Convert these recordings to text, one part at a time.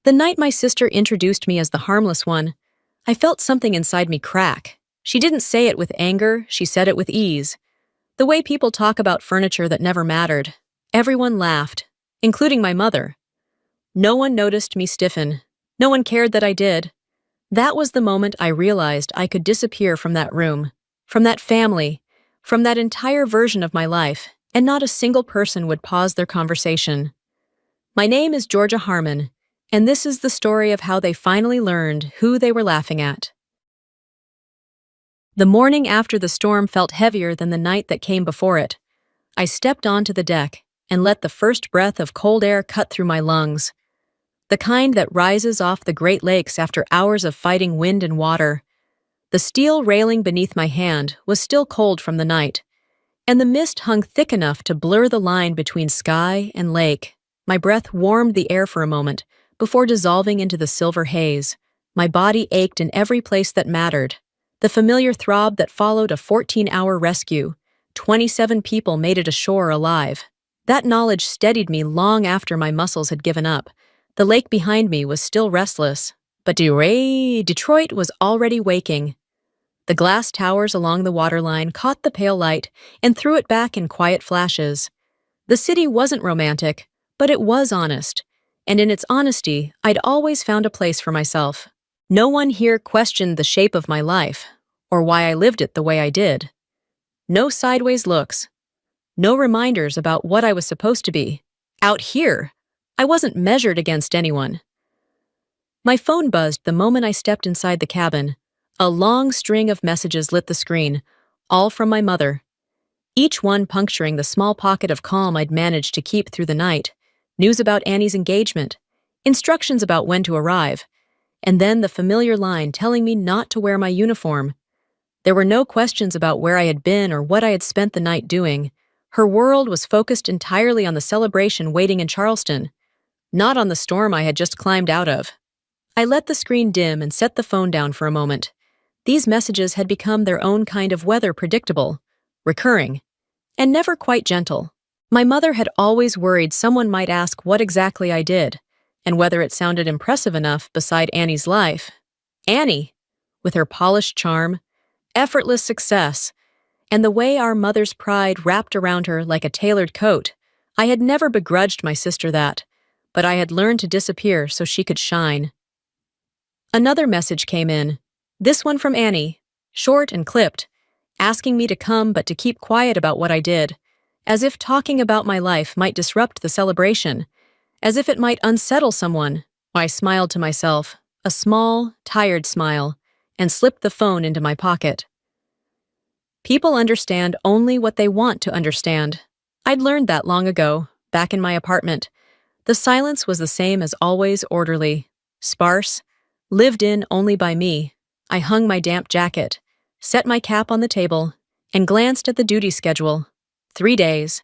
The night my sister introduced me as the harmless one, I felt something inside me crack. She didn't say it with anger, she said it with ease. The way people talk about furniture that never mattered. Everyone laughed, including my mother. No one noticed me stiffen. No one cared that I did. That was the moment I realized I could disappear from that room, from that family, from that entire version of my life, and not a single person would pause their conversation. My name is Georgia Harmon, and this is the story of how they finally learned who they were laughing at. The morning after the storm felt heavier than the night that came before it. I stepped onto the deck and let the first breath of cold air cut through my lungs. The kind that rises off the Great Lakes after hours of fighting wind and water. The steel railing beneath my hand was still cold from the night, and the mist hung thick enough to blur the line between sky and lake. My breath warmed the air for a moment before dissolving into the silver haze. My body ached in every place that mattered. The familiar throb that followed a 14-hour rescue. 27 people made it ashore alive. That knowledge steadied me long after my muscles had given up. The lake behind me was still restless, but Detroit was already waking. The glass towers along the waterline caught the pale light and threw it back in quiet flashes. The city wasn't romantic, but it was honest, and in its honesty, I'd always found a place for myself. No one here questioned the shape of my life, or why I lived it the way I did. No sideways looks. No reminders about what I was supposed to be. Out here, I wasn't measured against anyone. My phone buzzed the moment I stepped inside the cabin. A long string of messages lit the screen, all from my mother. Each one puncturing the small pocket of calm I'd managed to keep through the night. News about Annie's engagement, instructions about when to arrive, and then the familiar line telling me not to wear my uniform. There were no questions about where I had been or what I had spent the night doing. Her world was focused entirely on the celebration waiting in Charleston, not on the storm I had just climbed out of. I let the screen dim and set the phone down for a moment. These messages had become their own kind of weather, predictable, recurring, and never quite gentle. My mother had always worried someone might ask what exactly I did, and whether it sounded impressive enough beside Annie's life. Annie, with her polished charm, effortless success, and the way our mother's pride wrapped around her like a tailored coat. I had never begrudged my sister that, but I had learned to disappear so she could shine. Another message came in, this one from Annie, short and clipped, asking me to come but to keep quiet about what I did, as if talking about my life might disrupt the celebration, as if it might unsettle someone. I smiled to myself, a small, tired smile, and slipped the phone into my pocket. People understand only what they want to understand. I'd learned that long ago, back in my apartment. The silence was the same as always, orderly, sparse, lived in only by me. I hung my damp jacket, set my cap on the table, and glanced at the duty schedule. 3 days.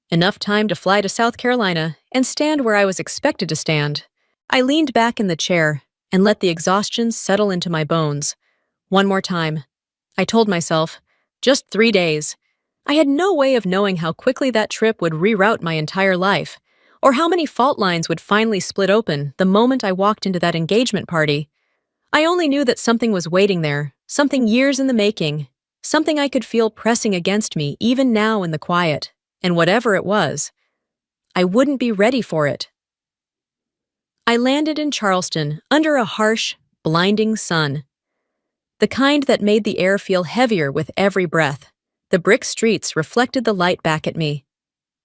Enough time to fly to South Carolina and stand where I was expected to stand. I leaned back in the chair and let the exhaustion settle into my bones. One more time. I told myself, just 3 days. I had no way of knowing how quickly that trip would reroute my entire life, or how many fault lines would finally split open the moment I walked into that engagement party. I only knew that something was waiting there, something years in the making, something I could feel pressing against me even now in the quiet, and whatever it was, I wouldn't be ready for it. I landed in Charleston under a harsh, blinding sun. The kind that made the air feel heavier with every breath. The brick streets reflected the light back at me.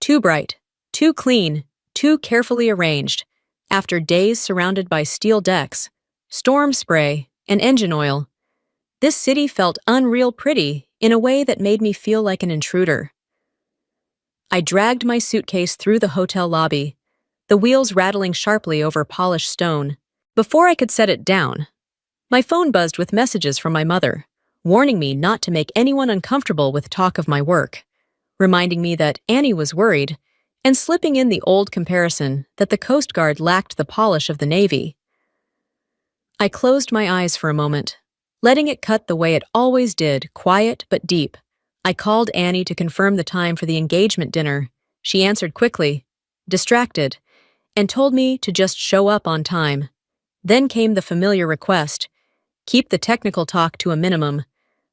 Too bright, too clean, too carefully arranged. After days surrounded by steel decks, storm spray, and engine oil, this city felt unreal pretty in a way that made me feel like an intruder. I dragged my suitcase through the hotel lobby, the wheels rattling sharply over polished stone. Before I could set it down, my phone buzzed with messages from my mother, warning me not to make anyone uncomfortable with talk of my work, reminding me that Annie was worried, and slipping in the old comparison that the Coast Guard lacked the polish of the Navy. I closed my eyes for a moment, letting it cut the way it always did, quiet but deep. I called Annie to confirm the time for the engagement dinner. She answered quickly, distracted, and told me to just show up on time. Then came the familiar request: keep the technical talk to a minimum,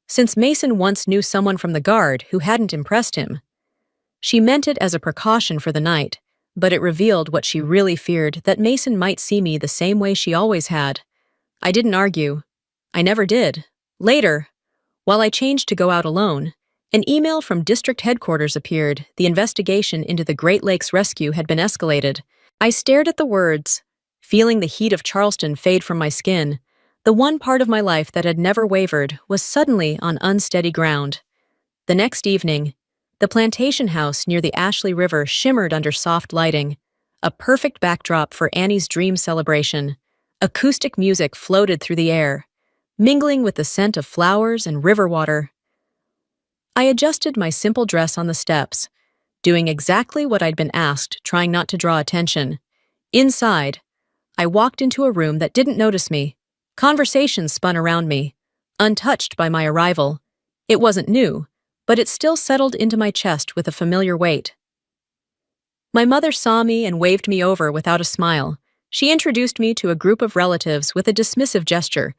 since Mason once knew someone from the guard who hadn't impressed him. She meant it as a precaution for the night, but it revealed what she really feared, that Mason might see me the same way she always had. I didn't argue. I never did. Later, while I changed to go out alone, an email from district headquarters appeared. The investigation into the Great Lakes rescue had been escalated. I stared at the words, feeling the heat of Charleston fade from my skin. The one part of my life that had never wavered was suddenly on unsteady ground. The next evening, the plantation house near the Ashley River shimmered under soft lighting, a perfect backdrop for Annie's dream celebration. Acoustic music floated through the air, mingling with the scent of flowers and river water. I adjusted my simple dress on the steps, doing exactly what I'd been asked, trying not to draw attention. Inside, I walked into a room that didn't notice me. Conversations spun around me, untouched by my arrival. It wasn't new, but it still settled into my chest with a familiar weight. My mother saw me and waved me over without a smile. She introduced me to a group of relatives with a dismissive gesture,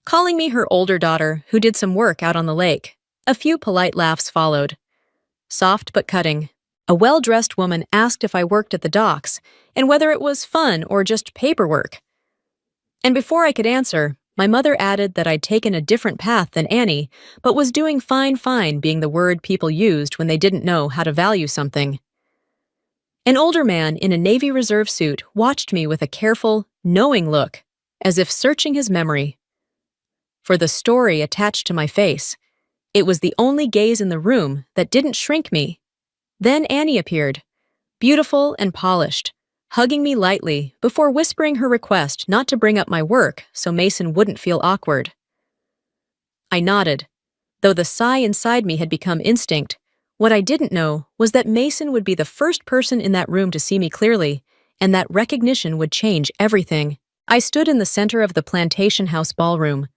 calling me her older daughter who did some work out on the lake. A few polite laughs followed, soft but cutting. A well-dressed woman asked if I worked at the docks and whether it was fun or just paperwork. And before I could answer, my mother added that I'd taken a different path than Annie, but was doing fine being the word people used when they didn't know how to value something. An older man in a Navy Reserve suit watched me with a careful, knowing look, as if searching his memory for the story attached to my face. It was the only gaze in the room that didn't shrink me. Then Annie appeared, beautiful and polished, hugging me lightly before whispering her request not to bring up my work so Mason wouldn't feel awkward. I nodded, though the sigh inside me had become instinct. What I didn't know was that Mason would be the first person in that room to see me clearly, and that recognition would change everything. I stood in the center of the plantation house ballroom,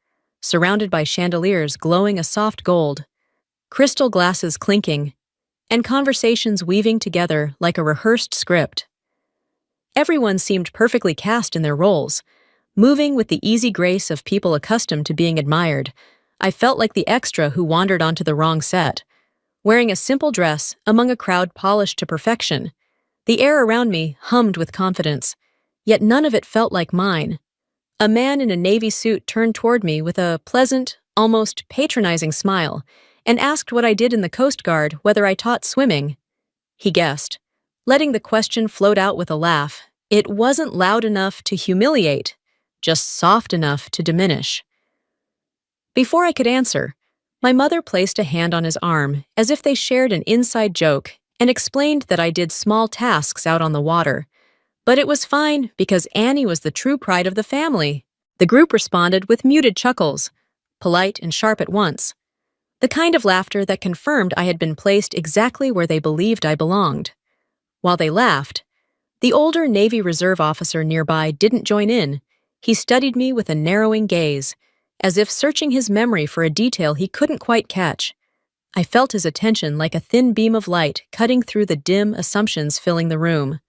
surrounded by chandeliers glowing a soft gold, crystal glasses clinking, and conversations weaving together like a rehearsed script. Everyone seemed perfectly cast in their roles, moving with the easy grace of people accustomed to being admired. I felt like the extra who wandered onto the wrong set, wearing a simple dress among a crowd polished to perfection. The air around me hummed with confidence, yet none of it felt like mine. A man in a navy suit turned toward me with a pleasant, almost patronizing smile, and asked what I did in the Coast Guard, whether I taught swimming. He guessed, letting the question float out with a laugh. It wasn't loud enough to humiliate, just soft enough to diminish. Before I could answer, my mother placed a hand on his arm, as if they shared an inside joke, and explained that I did small tasks out on the water. But it was fine because Annie was the true pride of the family. The group responded with muted chuckles, polite and sharp at once, the kind of laughter that confirmed I had been placed exactly where they believed I belonged. While they laughed, the older Navy Reserve officer nearby didn't join in. He studied me with a narrowing gaze, as if searching his memory for a detail he couldn't quite catch. I felt his attention like a thin beam of light cutting through the dim assumptions filling the room.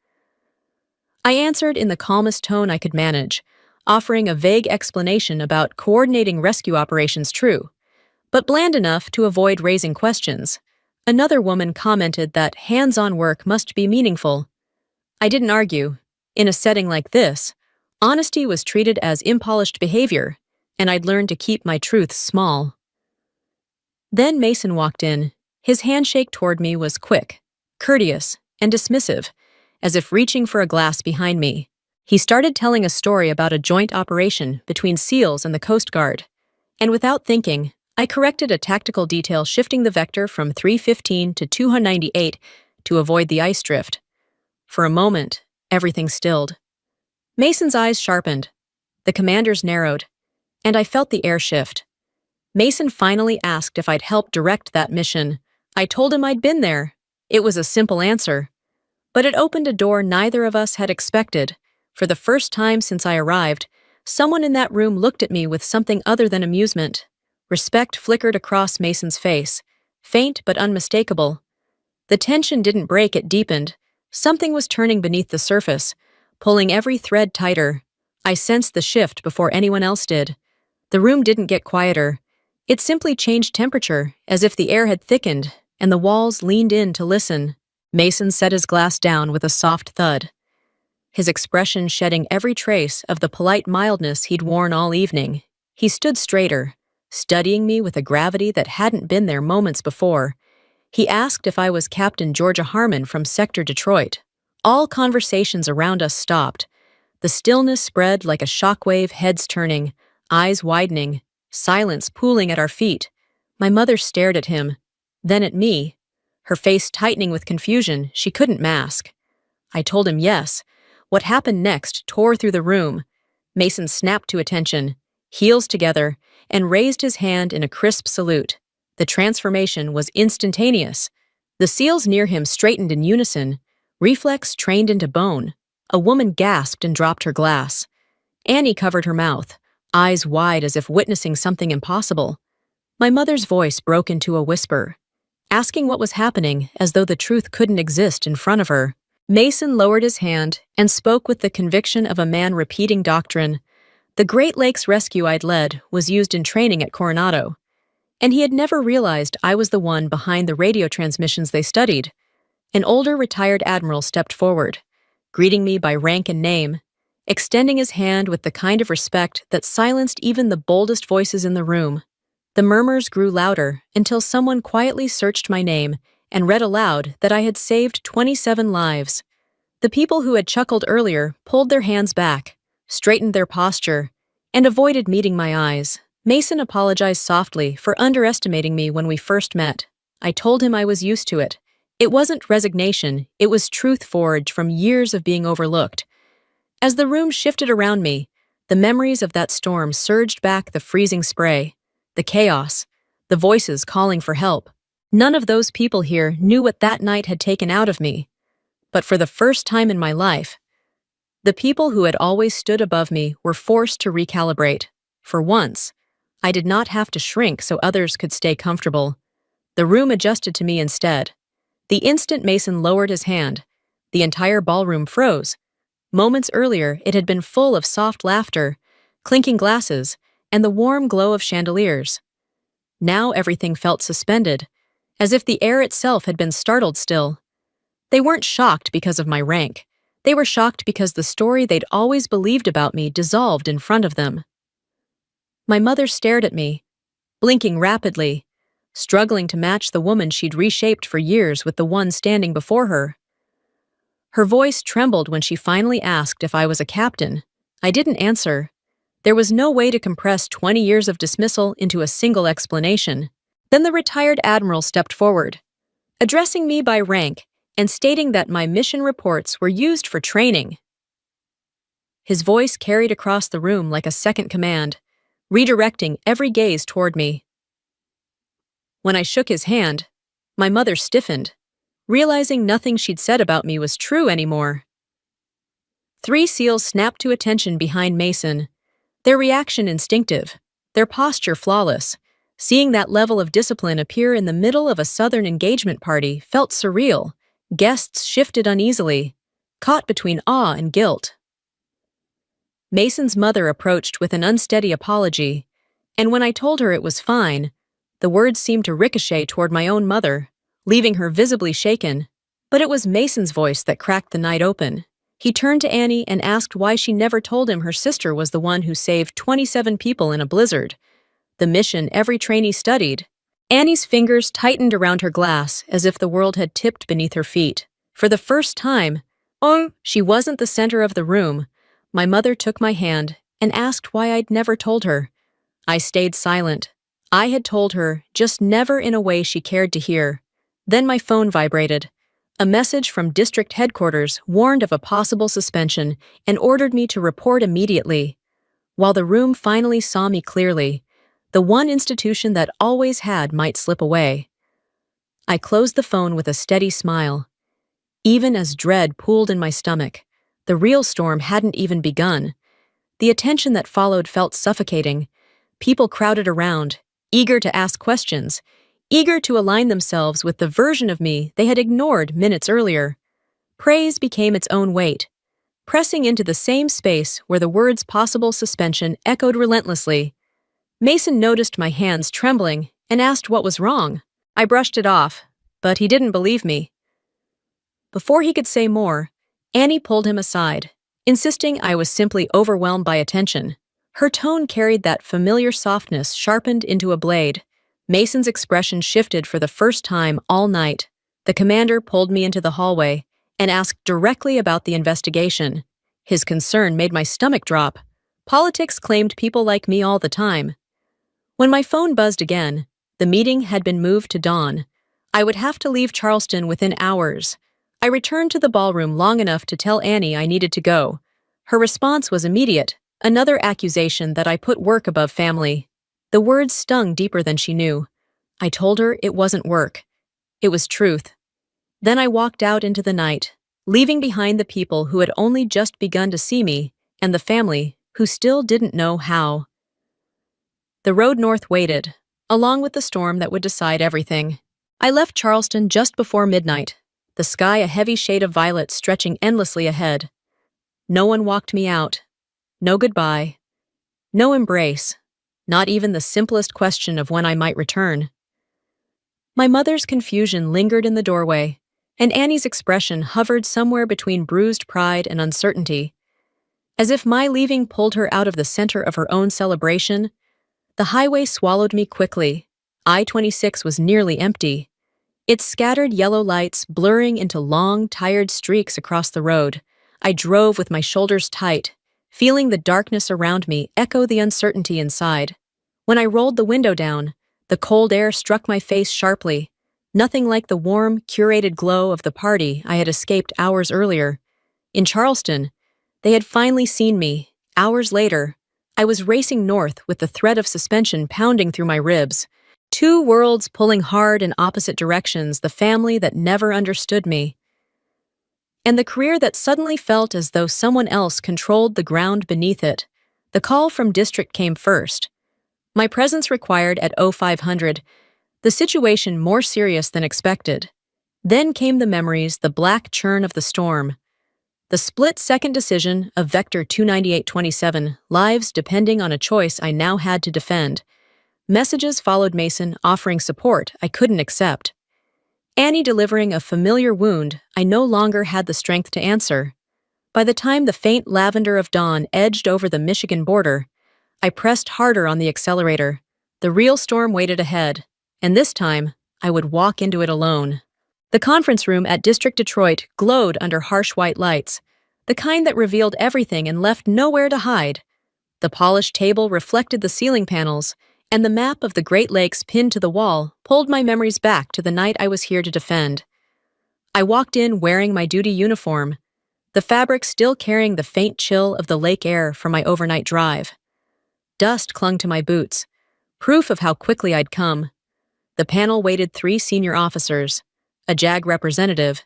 I answered in the calmest tone I could manage, offering a vague explanation about coordinating rescue operations. True, but bland enough to avoid raising questions. Another woman commented that hands-on work must be meaningful. I didn't argue. In a setting like this, honesty was treated as impolished behavior, and I'd learned to keep my truths small. Then Mason walked in. His handshake toward me was quick, courteous, and dismissive, as if reaching for a glass behind me. He started telling a story about a joint operation between SEALs and the Coast Guard, and without thinking, I corrected a tactical detail, shifting the vector from 315 to 298 to avoid the ice drift. For a moment, everything stilled. Mason's eyes sharpened, the commander's narrowed, and I felt the air shift. Mason finally asked if I'd helped direct that mission. I told him I'd been there. It was a simple answer, but it opened a door neither of us had expected. For the first time since I arrived, someone in that room looked at me with something other than amusement. Respect flickered across Mason's face, faint but unmistakable. The tension didn't break, it deepened. Something was turning beneath the surface, pulling every thread tighter. I sensed the shift before anyone else did. The room didn't get quieter. It simply changed temperature, as if the air had thickened, and the walls leaned in to listen. Mason set his glass down with a soft thud, his expression shedding every trace of the polite mildness he'd worn all evening. He stood straighter, studying me with a gravity that hadn't been there moments before. He asked if I was Captain Georgia Harmon from Sector Detroit. All conversations around us stopped. The stillness spread like a shockwave, heads turning, eyes widening, silence pooling at our feet. My mother stared at him, then at me, her face tightening with confusion she couldn't mask. I told him yes. What happened next tore through the room. Mason snapped to attention, heels together, and raised his hand in a crisp salute. The transformation was instantaneous. The seals near him straightened in unison, reflex trained into bone. A woman gasped and dropped her glass. Annie covered her mouth, eyes wide as if witnessing something impossible. My mother's voice broke into a whisper, asking what was happening as though the truth couldn't exist in front of her. Mason lowered his hand and spoke with the conviction of a man repeating doctrine. The Great Lakes rescue I'd led was used in training at Coronado, and he had never realized I was the one behind the radio transmissions they studied. An older retired admiral stepped forward, greeting me by rank and name, extending his hand with the kind of respect that silenced even the boldest voices in the room. The murmurs grew louder until someone quietly searched my name and read aloud that I had saved 27 lives. The people who had chuckled earlier pulled their hands back, straightened their posture, and avoided meeting my eyes. Mason apologized softly for underestimating me when we first met. I told him I was used to it. It wasn't resignation, it was truth forged from years of being overlooked. As the room shifted around me, the memories of that storm surged back, the freezing spray, the chaos, the voices calling for help. None of those people here knew what that night had taken out of me. But for the first time in my life, the people who had always stood above me were forced to recalibrate. For once, I did not have to shrink so others could stay comfortable. The room adjusted to me instead. The instant Mason lowered his hand, the entire ballroom froze. Moments earlier, it had been full of soft laughter, clinking glasses, and the warm glow of chandeliers. Now everything felt suspended, as if the air itself had been startled still. They weren't shocked because of my rank. They were shocked because the story they'd always believed about me dissolved in front of them. My mother stared at me, blinking rapidly, struggling to match the woman she'd reshaped for years with the one standing before her. Her voice trembled when she finally asked if I was a captain. I didn't answer. There was no way to compress 20 years of dismissal into a single explanation. Then the retired admiral stepped forward, addressing me by rank and stating that my mission reports were used for training. His voice carried across the room like a second command, redirecting every gaze toward me. When I shook his hand, my mother stiffened, realizing nothing she'd said about me was true anymore. 3 SEALs snapped to attention behind Mason, their reaction instinctive, their posture flawless. Seeing that level of discipline appear in the middle of a Southern engagement party felt surreal. Guests shifted uneasily, caught between awe and guilt. Mason's mother approached with an unsteady apology, and when I told her it was fine, the words seemed to ricochet toward my own mother, leaving her visibly shaken. But it was Mason's voice that cracked the night open. He turned to Annie and asked why she never told him her sister was the one who saved 27 people in a blizzard, the mission every trainee studied. Annie's fingers tightened around her glass as if the world had tipped beneath her feet. For the first time, she wasn't the center of the room. My mother took my hand and asked why I'd never told her. I stayed silent. I had told her, just never in a way she cared to hear. Then my phone vibrated. A message from district headquarters warned of a possible suspension and ordered me to report immediately. While the room finally saw me clearly, the one institution that always had might slip away. I closed the phone with a steady smile. Even as dread pooled in my stomach, the real storm hadn't even begun. The attention that followed felt suffocating. People crowded around, eager to ask questions, eager to align themselves with the version of me they had ignored minutes earlier. Praise became its own weight. pressing into the same space where the words possible suspension echoed relentlessly. Mason noticed my hands trembling and asked what was wrong. I brushed it off, but he didn't believe me. Before he could say more, Annie pulled him aside, insisting I was simply overwhelmed by attention. Her tone carried that familiar softness sharpened into a blade. Mason's expression shifted for the first time all night. The commander pulled me into the hallway and asked directly about the investigation. His concern made my stomach drop. Politics claimed people like me all the time. When my phone buzzed again, the meeting had been moved to dawn. I would have to leave Charleston within hours. I returned to the ballroom long enough to tell Annie I needed to go. Her response was immediate, another accusation that I put work above family. The words stung deeper than she knew. I told her it wasn't work. It was truth. Then I walked out into the night, leaving behind the people who had only just begun to see me, and the family who still didn't know how. The road north waited, along with the storm that would decide everything. I left Charleston just before midnight, the sky a heavy shade of violet stretching endlessly ahead. No one walked me out. No goodbye. No embrace. Not even the simplest question of when I might return. My mother's confusion lingered in the doorway, and Annie's expression hovered somewhere between bruised pride and uncertainty. As if my leaving pulled her out of the center of her own celebration, the highway swallowed me quickly. I-26 was nearly empty, its scattered yellow lights blurring into long, tired streaks across the road. I drove with my shoulders tight, feeling the darkness around me echo the uncertainty inside. When I rolled the window down, the cold air struck my face sharply, nothing like the warm, curated glow of the party I had escaped hours earlier. In Charleston, they had finally seen me. Hours later, I was racing north with the threat of suspension pounding through my ribs. Two worlds pulling hard in opposite directions, the family that never understood me, and the career that suddenly felt as though someone else controlled the ground beneath it. The call from district came first. My presence required at 0500, the situation more serious than expected. Then came the memories, the black churn of the storm. The split-second decision of Vector 29827, lives depending on a choice I now had to defend. Messages followed Mason offering support I couldn't accept. Annie delivering a familiar wound I no longer had the strength to answer. By the time the faint lavender of dawn edged over the Michigan border, I pressed harder on the accelerator. The real storm waited ahead, and this time, I would walk into it alone. The conference room at District Detroit glowed under harsh white lights, the kind that revealed everything and left nowhere to hide. The polished table reflected the ceiling panels, and the map of the Great Lakes pinned to the wall pulled my memories back to the night I was here to defend. I walked in wearing my duty uniform, the fabric still carrying the faint chill of the lake air from my overnight drive. Dust clung to my boots, proof of how quickly I'd come. The panel waited 3 senior officers, a JAG representative,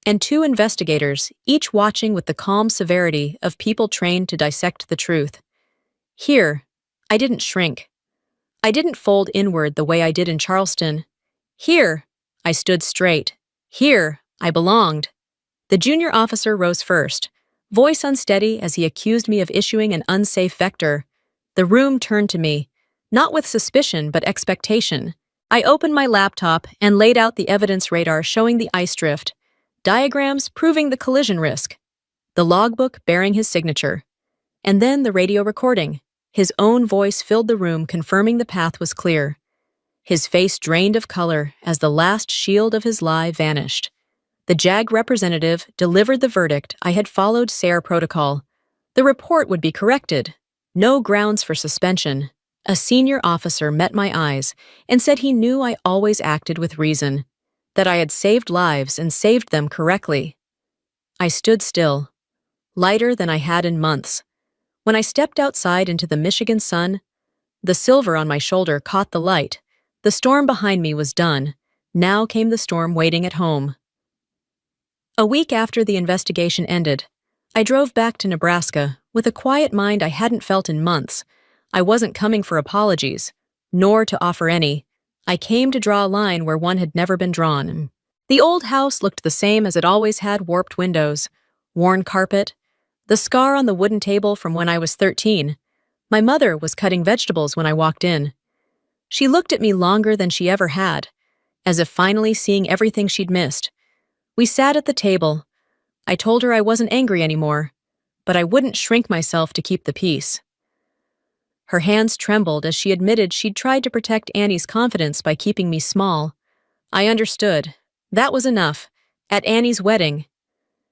and 2 investigators, each watching with the calm severity of people trained to dissect the truth. Here, I didn't shrink. I didn't fold inward the way I did in Charleston. Here, I stood straight. Here, I belonged. The junior officer rose first, voice unsteady as he accused me of issuing an unsafe vector. The room turned to me, not with suspicion but expectation. I opened my laptop and laid out the evidence radar showing the ice drift, diagrams proving the collision risk, the logbook bearing his signature, and then the radio recording. His own voice filled the room, confirming the path was clear. His face drained of color as the last shield of his lie vanished. The JAG representative delivered the verdict I had followed SARE protocol. The report would be corrected. No grounds for suspension. A senior officer met my eyes and said he knew I always acted with reason, that I had saved lives and saved them correctly. I stood still, lighter than I had in months. When I stepped outside into the Michigan sun, the silver on my shoulder caught the light. The storm behind me was done. Now came the storm waiting at home. A week after the investigation ended, I drove back to Nebraska with a quiet mind I hadn't felt in months. I wasn't coming for apologies, nor to offer any. I came to draw a line where one had never been drawn. The old house looked the same as it always had: warped windows, worn carpet, The scar on the wooden table from when I was 13. My mother was cutting vegetables when I walked in. She looked at me longer than she ever had, as if finally seeing everything she'd missed. We sat at the table. I told her I wasn't angry anymore, but I wouldn't shrink myself to keep the peace. Her hands trembled as she admitted she'd tried to protect Annie's confidence by keeping me small. I understood. That was enough. At Annie's wedding.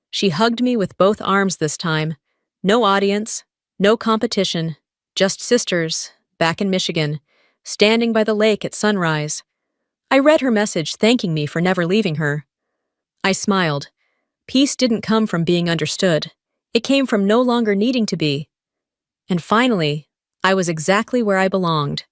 She hugged me with both arms this time. No audience, no competition, just sisters, back in Michigan, standing by the lake at sunrise. I read her message thanking me for never leaving her. I smiled. Peace didn't come from being understood. It came from no longer needing to be. And finally, I was exactly where I belonged.